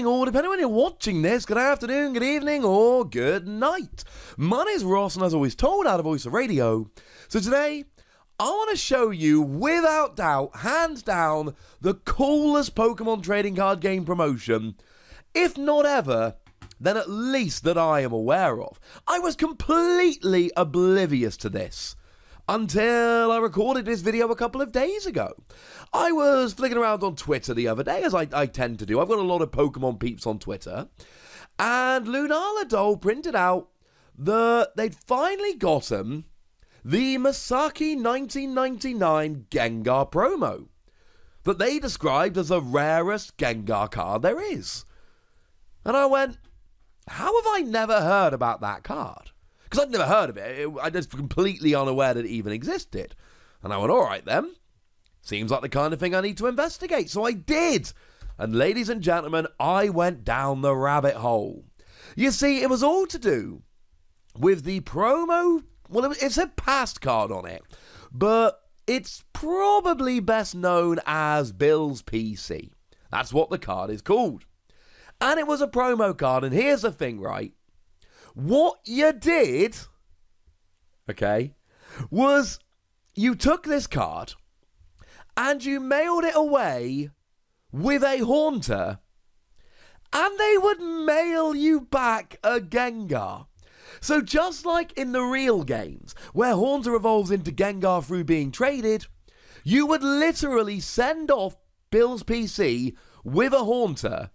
morning, or depending on when you're watching this, good afternoon, good evening, or good night. My name's Ross, and as always told, out of Voice of Radio. So today, I want to show you, without doubt, hands down, the coolest Pokemon trading card game promotion, if not ever, then at least that I am aware of. I was completely oblivious to this until I recorded this video a couple of days ago. I was flicking around on Twitter the other day, as I tend to do. I've got a lot of Pokemon peeps on Twitter. And Lunala Doll printed out that they'd finally gotten the Masaki 1999 Gengar promo that they described as the rarest Gengar card there is. And I went, how have I never heard about that card? Because I'd never heard of it. I was completely unaware that it even existed. And I went, all right then. Seems like the kind of thing I need to investigate. So I did. And ladies and gentlemen, I went down the rabbit hole. You see, it was all to do with the promo. Well, it said past card on it. But it's probably best known as Bill's PC. That's what the card is called. And it was a promo card. And here's the thing, right? What you did, okay, was you took this card and you mailed it away with a Haunter, and they would mail you back a Gengar. So just like in the real games, where Haunter evolves into Gengar through being traded, you would literally send off Bill's PC with a Haunter,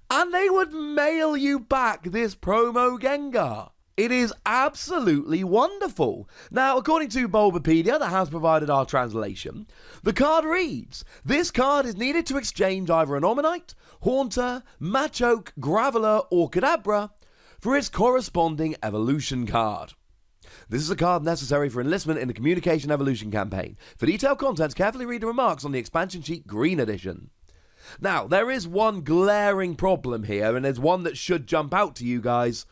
and they would mail you back this promo Gengar. It is absolutely wonderful. Now, according to Bulbapedia, that has provided our translation, the card reads, this card is needed to exchange either an Omanyte, Haunter, Machamp, Graveler, or Kadabra for its corresponding evolution card. This is a card necessary for enlistment in the Communication Evolution campaign. For detailed contents, carefully read the remarks on the expansion sheet Green Edition. Now, there is one glaring problem here, and there's one that should jump out to you guys.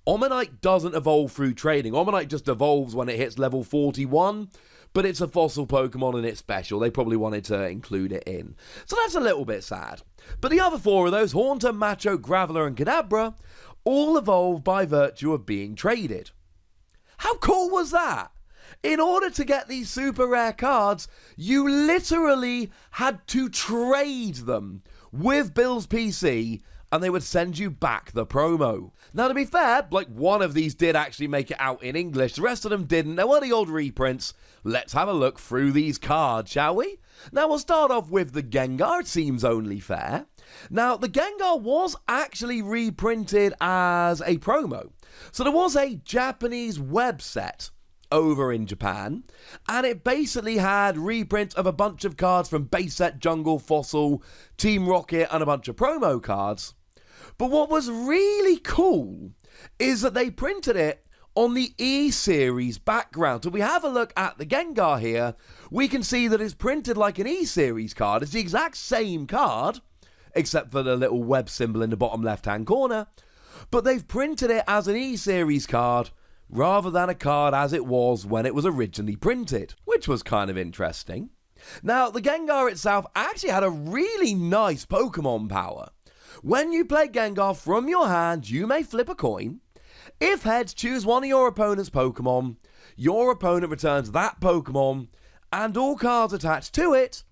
Omanyte doesn't evolve through trading. Omanyte just evolves when it hits level 41, but it's a fossil Pokemon and it's special. They probably wanted to include it in. So that's a little bit sad. But the other four of those, Haunter, Machamp, Graveler, and Kadabra, all evolve by virtue of being traded. How cool was that? In order to get these super rare cards, you literally had to trade them with Bill's PC, and they would send you back the promo. Now, to be fair, like, one of these did actually make it out in English. The rest of them didn't. They were the old reprints. Let's have a look through these cards, shall we? Now, we'll start off with the Gengar. It seems only fair. Now, the Gengar was actually reprinted as a promo. So there was a Japanese web set over in Japan, and it basically had reprints of a bunch of cards from Base Set, Jungle, Fossil, Team Rocket, and a bunch of promo cards. But what was really cool is that they printed it on the E-Series background. So we have a look at the Gengar here, we can see that it's printed like an E-Series card. It's the exact same card, except for the little web symbol in the bottom left-hand corner, but they've printed it as an E-Series card rather than a card as it was when it was originally printed, which was kind of interesting. Now, the Gengar itself actually had a really nice Pokemon power. When you play Gengar from your hand, you may flip a coin. If heads, choose one of your opponent's Pokemon. Your opponent returns that Pokemon and all cards attached to it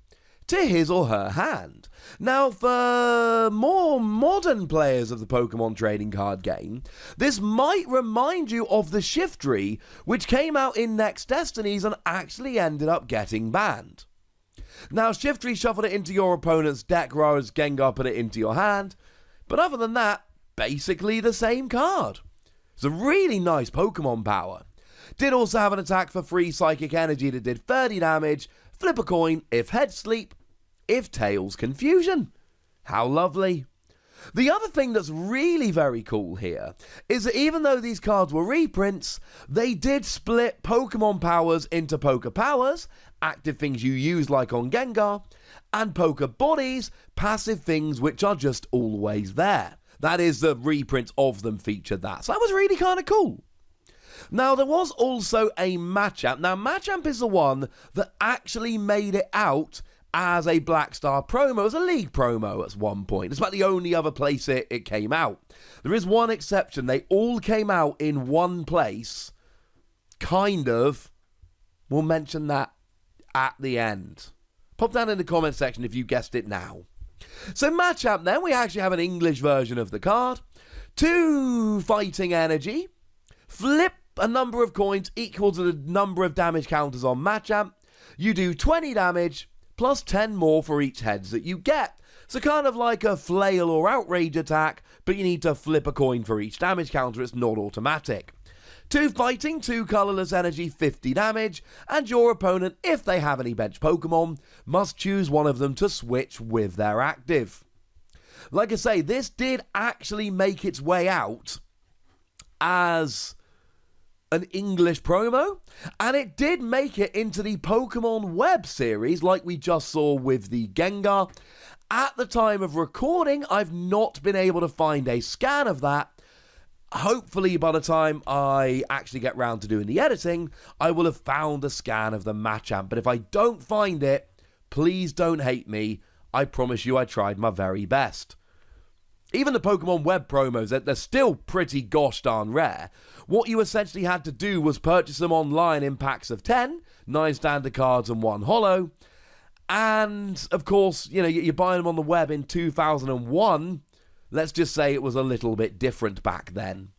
to his or her hand. Now, for more modern players of the Pokemon trading card game, this might remind you of the Shiftry, which came out in Next Destinies and actually ended up getting banned. Now, Shiftry shuffled it into your opponent's deck, whereas Gengar put it into your hand, but other than that, basically the same card. It's a really nice Pokemon power. Did also have an attack for free Psychic Energy that did 30 damage, flip a coin, if heads sleep, if tails confusion. How lovely. The other thing that's really very cool here is that even though these cards were reprints, they did split Pokemon powers into Poké Powers, active things you use like on Gengar, and Poké Bodies, passive things which are just always there. That is, the reprints of them featured that. So that was really kind of cool. Now, there was also a Machamp. Now, Machamp is the one that actually made it out as a Black Star promo, as a League promo at one point. It's about the only other place it came out. There is one exception. They all came out in one place. Kind of. We'll mention that at the end. Pop down in the comment section if you guessed it now. So Machamp then, we actually have an English version of the card. 2 fighting energy. Flip a number of coins equal to the number of damage counters on Machamp. You do 20 damage plus 10 more for each heads that you get. So kind of like a flail or outrage attack, but you need to flip a coin for each damage counter. It's not automatic. 2 fighting, 2 colourless energy, 50 damage, and your opponent, if they have any bench Pokemon, must choose one of them to switch with their active. Like I say, this did actually make its way out as an English promo, and it did make it into the Pokemon web series like we just saw with the Gengar. At the time of recording, I've not been able to find a scan of that. Hopefully by the time I actually get round to doing the editing, I will have found a scan of the Machamp. But if I don't find it, please don't hate me. I promise you I tried my very best. Even the Pokemon web promos, they're still pretty gosh darn rare. What you essentially had to do was purchase them online in packs of 10, 9 standard cards and 1 holo. And, of course, you know, you're buying them on the web in 2001. Let's just say it was a little bit different back then.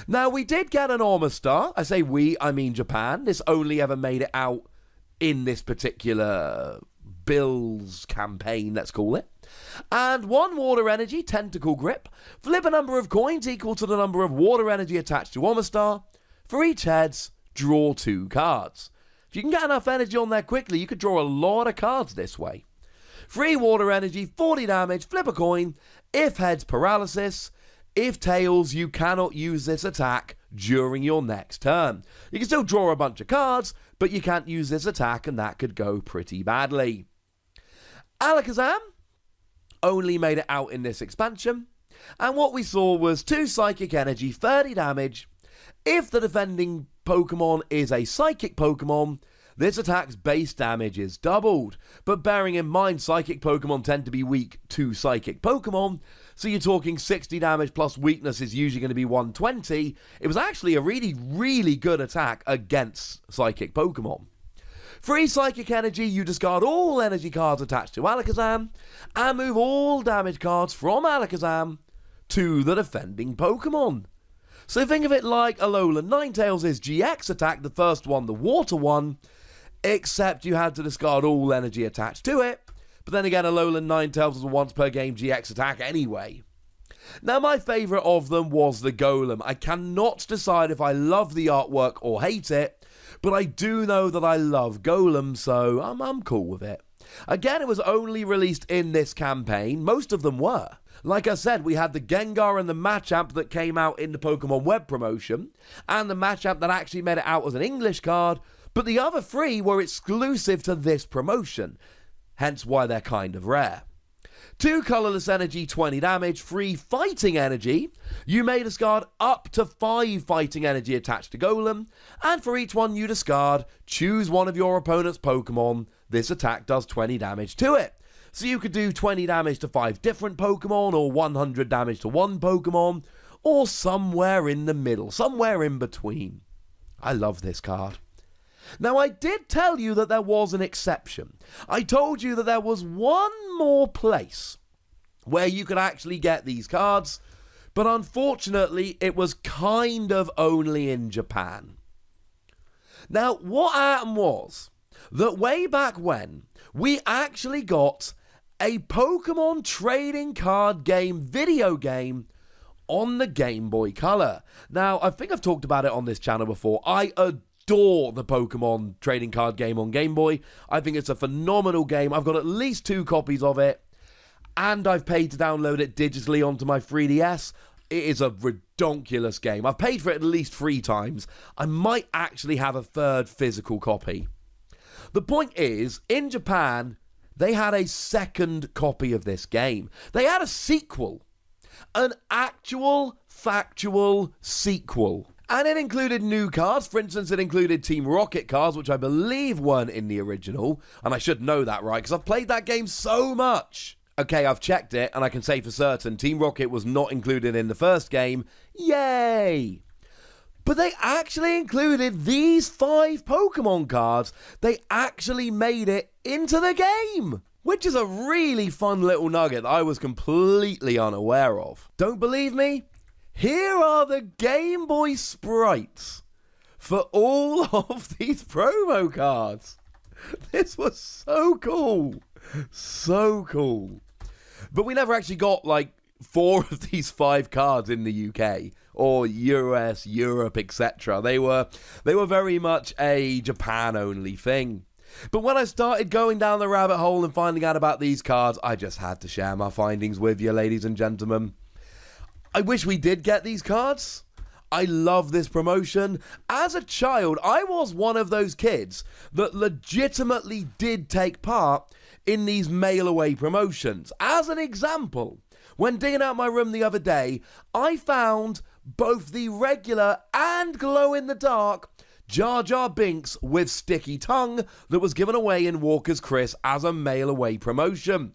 Now, we did get an Omastar. I say we, I mean Japan. This only ever made it out in this particular Bills campaign, let's call it. And 1 water energy, tentacle grip. Flip a number of coins equal to the number of water energy attached to Omastar. For each heads, draw 2 cards. If you can get enough energy on there quickly, you could draw a lot of cards this way. 3 water energy, 40 damage, flip a coin. If heads, paralysis. If tails, you cannot use this attack during your next turn. You can still draw a bunch of cards, but you can't use this attack, and that could go pretty badly. Alakazam only made it out in this expansion, and what we saw was 2 psychic energy, 30 damage. If the defending Pokemon is a psychic Pokemon, this attack's base damage is doubled. But bearing in mind, psychic Pokemon tend to be weak to psychic Pokemon, so you're talking 60 damage plus weakness is usually going to be 120. It was actually a really, really good attack against psychic Pokemon. 3 psychic energy, you discard all energy cards attached to Alakazam, and move all damage cards from Alakazam to the defending Pokemon. So think of it like Alolan Ninetales' GX attack, the first one, the water one, except you had to discard all energy attached to it. But then again, Alolan Ninetales was a once per game GX attack anyway. Now, my favourite of them was the Golem. I cannot decide if I love the artwork or hate it, but I do know that I love Golem, so I'm cool with it. Again, it was only released in this campaign. Most of them were. Like I said, we had the Gengar and the Machamp that came out in the Pokemon web promotion, and the Machamp that actually made it out as an English card, but the other 3 were exclusive to this promotion, hence why they're kind of rare. 2 colourless energy, 20 damage, 3 fighting energy. You may discard up to 5 fighting energy attached to Golem, and for each one you discard, choose one of your opponent's Pokemon. This attack does 20 damage to it. So you could do 20 damage to 5 different Pokemon, or 100 damage to 1 Pokemon, or somewhere in the middle, somewhere in between. I love this card. Now, I did tell you that there was an exception. I told you that there was one more place where you could actually get these cards, but unfortunately, it was kind of only in Japan. Now, what happened was that way back when, we actually got a Pokemon trading card game video game on the Game Boy Color. Now, I think I've talked about it on this channel before. I adore the Pokemon trading card game on Game Boy. I think it's a phenomenal game. I've got at least 2 copies of it, and I've paid to download it digitally onto my 3DS. It is a redonkulous game. I've paid for it at least 3 times. I might actually have a 3rd physical copy. The point is, in Japan, they had a 2nd copy of this game. They had a sequel. An actual, factual sequel. And it included new cards. For instance, it included Team Rocket cards, which I believe weren't in the original. And I should know that, right? Because I've played that game so much. Okay, I've checked it, and I can say for certain Team Rocket was not included in the first game. Yay! But they actually included these 5 Pokemon cards. They actually made it into the game, which is a really fun little nugget that I was completely unaware of. Don't believe me? Here are the Game Boy sprites for all of these promo cards. This was so cool. So cool. But we never actually got, 4 of these 5 cards in the UK or US, Europe, etc. They were very much a Japan-only thing. But when I started going down the rabbit hole and finding out about these cards, I just had to share my findings with you, ladies and gentlemen. I wish we did get these cards. I love this promotion. As a child, I was one of those kids that legitimately did take part in these mail-away promotions. As an example, when digging out my room the other day, I found both the regular and glow-in-the-dark Jar Jar Binks with sticky tongue that was given away in Walker's Chris as a mail-away promotion.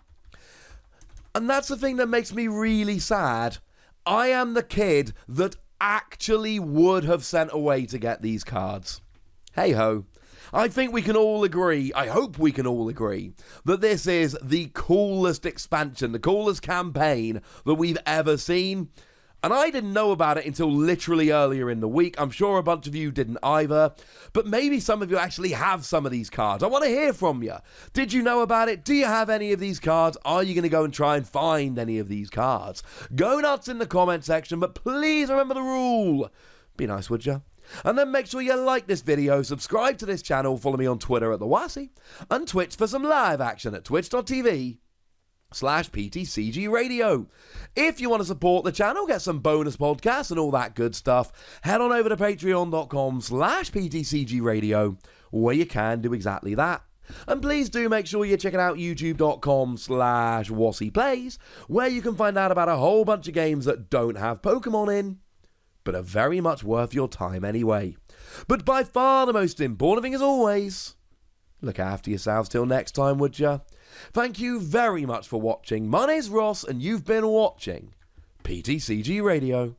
And that's the thing that makes me really sad. I am the kid that actually would have sent away to get these cards. Hey ho. I think we can all agree, I hope we can all agree, that this is the coolest expansion, the coolest campaign that we've ever seen. And I didn't know about it until literally earlier in the week. I'm sure a bunch of you didn't either. But maybe some of you actually have some of these cards. I want to hear from you. Did you know about it? Do you have any of these cards? Are you going to go and try and find any of these cards? Go nuts in the comment section, but please remember the rule. Be nice, would you? And then make sure you like this video, subscribe to this channel, follow me on Twitter at TheWassy, and Twitch for some live action at twitch.tv/PTCGRadio. If you want to support the channel, get some bonus podcasts and all that good stuff, head on over to patreon.com/PTCGRadio, where you can do exactly that. And please do make sure you're checking out youtube.com/WassyPlays, where you can find out about a whole bunch of games that don't have Pokemon in, but are very much worth your time anyway. But by far the most important thing, as always, look after yourselves till next time, would ya? Thank you very much for watching. My name's Ross, and you've been watching PTCG Radio.